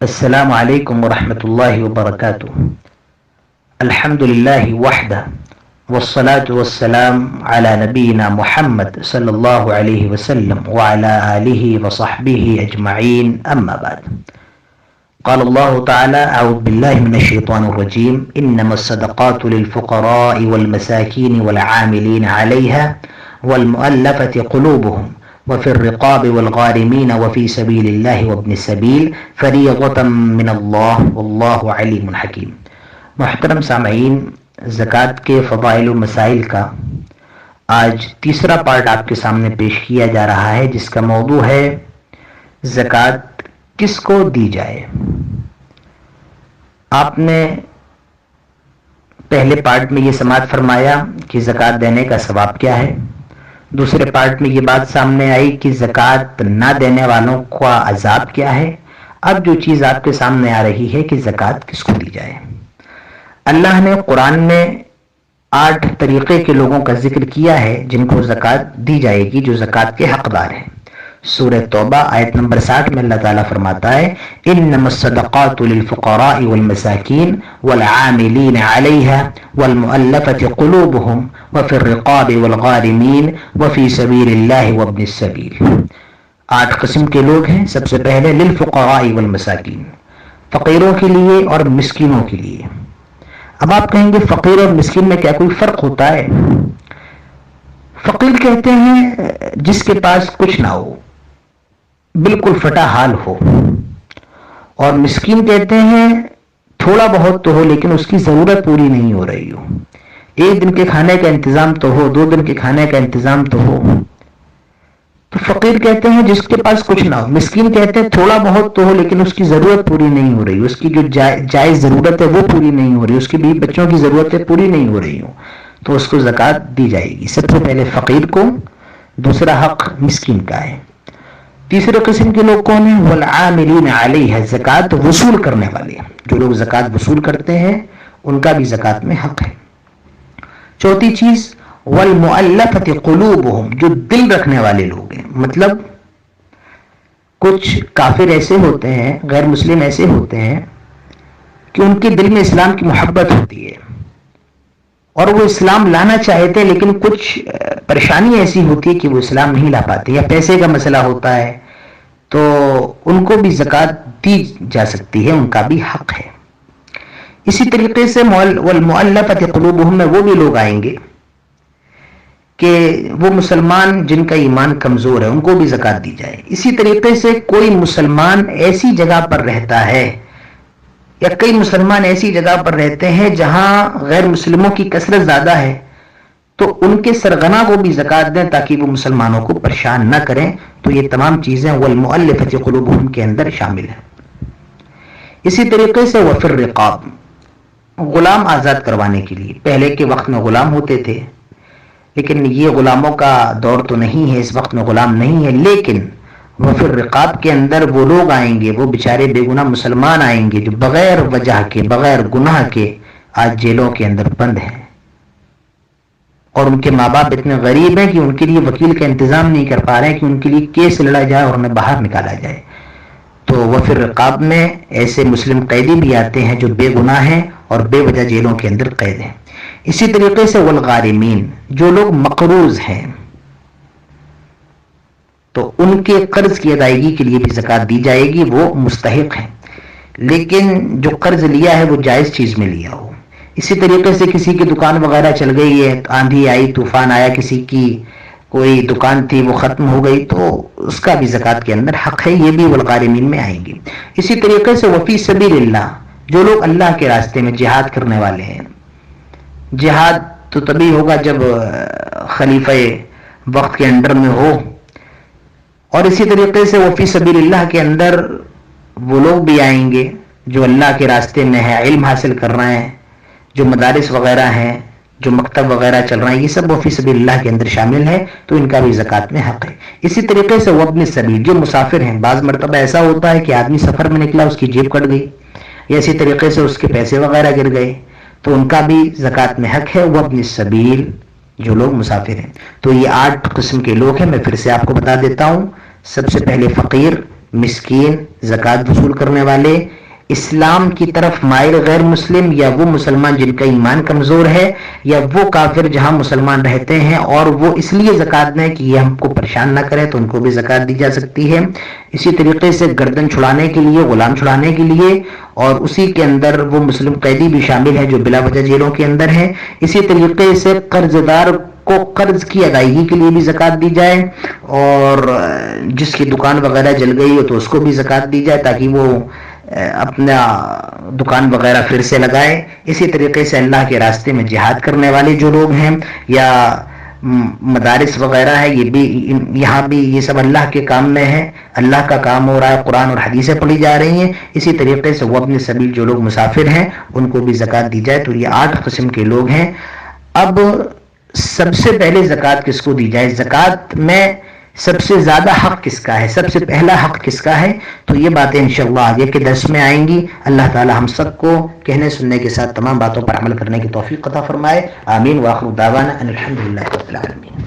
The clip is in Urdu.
السلام علیکم ورحمۃ اللہ وبرکاتہ. الحمد للہ وحدہ والصلاة والسلام على نبینا محمد صلی اللہ علیہ وسلم وعلى آلہ وصحبہ اجمعین اما بعد. قال اللہ تعالی اعوذ باللہ من الشیطان الرجیم انما الصدقات للفقراء والمساکین والعاملین علیہا والمؤلفة قلوبهم وفي الرقاب والغارمين وفي سبيل الله وابن السبيل فريضة من الله والله عليم حكيم. محترم سامعین، زکوٰۃ کے فضائل و مسائل کا آج تیسرا پارٹ آپ کے سامنے پیش کیا جا رہا ہے، جس کا موضوع ہے زکوٰۃ کس کو دی جائے. آپ نے پہلے پارٹ میں یہ سماعت فرمایا کہ زکوٰۃ دینے کا ثواب کیا ہے. دوسرے پارٹ میں یہ بات سامنے آئی کہ زکوٰۃ نہ دینے والوں کا عذاب کیا ہے. اب جو چیز آپ کے سامنے آ رہی ہے کہ زکوٰۃ کس کو دی جائے. اللہ نے قرآن میں 8 طریقے کے لوگوں کا ذکر کیا ہے جن کو زکوٰۃ دی جائے گی، جو زکوٰۃ کے حقدار ہیں. سورہ توبہ آیت نمبر 60 میں اللہ تعالیٰ فرماتا ہے انما الصدقات للفقراء والمساکین والعاملین علیہا والمؤلفة قلوبهم وفی الرقاب والغارمین وفی سبیل اللہ وابن السبیل. 8 قسم کے لوگ ہیں. سب سے پہلے للفقراء والمساکین، فقیروں کے لیے اور مسکینوں کے لیے. اب آپ کہیں گے فقیر اور مسکین میں کیا کوئی فرق ہوتا ہے؟ فقیر کہتے ہیں جس کے پاس کچھ نہ ہو، بالکل فٹا حال ہو، اور مسکین کہتے ہیں تھوڑا بہت تو ہو لیکن اس کی ضرورت پوری نہیں ہو رہی ہو. 1 دن کے کھانے کا انتظام تو ہو، 2 دن کے کھانے کا انتظام تو ہو. تو فقیر کہتے ہیں جس کے پاس کچھ نہ ہو. مسکین کہتے ہیں تھوڑا بہت تو ہو لیکن اس کی ضرورت پوری نہیں ہو رہی، اس کی جو جائز ضرورت ہے وہ پوری نہیں ہو رہی، اس کی بھی بچوں کی ضرورتیں پوری نہیں ہو رہی ہوں، تو اس کو زکوٰۃ دی جائے گی. سب سے پہلے فقیر کو، دوسرا حق مسکین کا ہے. تیسرے قسم کے لوگ کون ہیں؟ والعاملین علیہ، زکوٰۃ وصول کرنے والے. جو لوگ زکوٰۃ وصول کرتے ہیں ان کا بھی زکوٰۃ میں حق ہے. چوتھی چیز والمؤلفة قلوبهم، جو دل رکھنے والے لوگ ہیں. مطلب کچھ کافر ایسے ہوتے ہیں، غیر مسلم ایسے ہوتے ہیں کہ ان کے دل میں اسلام کی محبت ہوتی ہے اور وہ اسلام لانا چاہتے ہیں، لیکن کچھ پریشانی ایسی ہوتی ہے کہ وہ اسلام نہیں لا پاتے، یا پیسے کا مسئلہ ہوتا ہے، تو ان کو بھی زکوٰۃ دی جا سکتی ہے، ان کا بھی حق ہے. اسی طریقے سے والمؤلفة قلوبهم میں وہ بھی لوگ آئیں گے کہ وہ مسلمان جن کا ایمان کمزور ہے، ان کو بھی زکوٰۃ دی جائے. اسی طریقے سے کوئی مسلمان ایسی جگہ پر رہتا ہے یا کئی مسلمان ایسی جگہ پر رہتے ہیں جہاں غیر مسلموں کی کثرت زیادہ ہے، تو ان کے سرغنہ کو بھی زکوٰۃ دیں تاکہ وہ مسلمانوں کو پریشان نہ کریں. تو یہ تمام چیزیں والمؤلفة قلوبهم کے اندر شامل ہیں. اسی طریقے سے وفی الرقاب، غلام آزاد کروانے کے لیے. پہلے کے وقت میں غلام ہوتے تھے، لیکن یہ غلاموں کا دور تو نہیں ہے، اس وقت میں غلام نہیں ہے. لیکن وفی الرقاب کے اندر وہ لوگ آئیں گے، وہ بیچارے بے گناہ مسلمان آئیں گے جو بغیر وجہ کے، بغیر گناہ کے آج جیلوں کے اندر بند ہیں، اور ان کے ماں باپ اتنے غریب ہیں کہ ان کے لیے وکیل کا انتظام نہیں کر پا رہے ہیں کہ ان کے لیے کیس لڑا جائے اور انہیں باہر نکالا جائے. تو وفی الرقاب میں ایسے مسلم قیدی بھی آتے ہیں جو بے گناہ ہیں اور بے وجہ جیلوں کے اندر قید ہیں. اسی طریقے سے والغارمین، جو لوگ مقروض ہیں تو ان کے قرض کی ادائیگی کے لیے بھی زکوٰۃ دی جائے گی. وہ مستحق ہیں، لیکن جو قرض لیا ہے وہ جائز چیز میں لیا ہو. اسی طریقے سے کسی کی دکان وغیرہ چل گئی ہے، آندھی آئی، طوفان آیا، کسی کی کوئی دکان تھی وہ ختم ہو گئی، تو اس کا بھی زکوٰۃ کے اندر حق ہے. یہ بھی والغارمین میں آئیں گے. اسی طریقے سے وفی سبیل اللہ، جو لوگ اللہ کے راستے میں جہاد کرنے والے ہیں. جہاد تو تبھی ہوگا جب خلیفہ وقت کے انڈر میں ہو. اور اسی طریقے سے وفی سبیل اللہ کے اندر وہ لوگ بھی آئیں گے جو اللہ کے راستے میں ہے، علم حاصل کر رہے ہیں، جو مدارس وغیرہ ہیں، جو مکتب وغیرہ چل رہے ہیں، یہ سب وفی سبیل اللہ کے اندر شامل ہے، تو ان کا بھی زکوٰۃ میں حق ہے. اسی طریقے سے وابن السبیل، جو مسافر ہیں. بعض مرتبہ ایسا ہوتا ہے کہ آدمی سفر میں نکلا، اس کی جیب کٹ گئی، یا اسی طریقے سے اس کے پیسے وغیرہ گر گئے، تو ان کا بھی زکوٰۃ میں حق ہے. وابن السبیل، جو لوگ مسافر ہیں. تو یہ 8 قسم کے لوگ ہیں. میں پھر سے آپ کو بتا دیتا ہوں. سب سے پہلے فقیر، مسکین، زکوٰۃ وصول کرنے والے، اسلام کی طرف مائل غیر مسلم، یا وہ مسلمان جن کا ایمان کمزور ہے، یا وہ کافر جہاں مسلمان رہتے ہیں اور وہ اس لیے زکوٰۃ دیں کہ یہ ہم کو پریشان نہ کرے، تو ان کو بھی زکوٰۃ دی جا سکتی ہے۔ اسی طریقے سے گردن چھڑانے کے لیے، غلام چھڑانے کے لیے، اور اسی کے اندر وہ مسلم قیدی بھی شامل ہے جو بلا وجہ جیلوں کے اندر ہیں۔ اسی طریقے سے قرض دار کو قرض کی ادائیگی کے لیے بھی زکوٰۃ دی جائے، اور جس کی دکان وغیرہ جل گئی ہو تو اس کو بھی زکوٰۃ دی جائے تاکہ وہ اپنا دکان وغیرہ پھر سے لگائے۔ اسی طریقے سے اللہ کے راستے میں جہاد کرنے والے جو لوگ ہیں، یا مدارس وغیرہ ہے، یہ بھی یہاں بھی یہ سب اللہ کے کام میں ہے، اللہ کا کام ہو رہا ہے، قرآن اور حدیثیں پڑھی جا رہی ہیں۔ اسی طریقے سے وہ اپنے سبیل جو لوگ مسافر ہیں ان کو بھی زکوٰۃ دی جائے۔ تو یہ 8 قسم کے لوگ ہیں۔ اب سب سے پہلے زکوٰۃ کس کو دی جائے؟ زکوٰۃ میں سب سے زیادہ حق کس کا ہے؟ سب سے پہلا حق کس کا ہے؟ تو یہ باتیں انشاءاللہ آگے کے درس میں آئیں گی۔ اللہ تعالی ہم سب کو کہنے سننے کے ساتھ تمام باتوں پر عمل کرنے کی توفیق عطا فرمائے۔ آمین۔ وآخر دعوانا ان الحمدللہ رب العالمین۔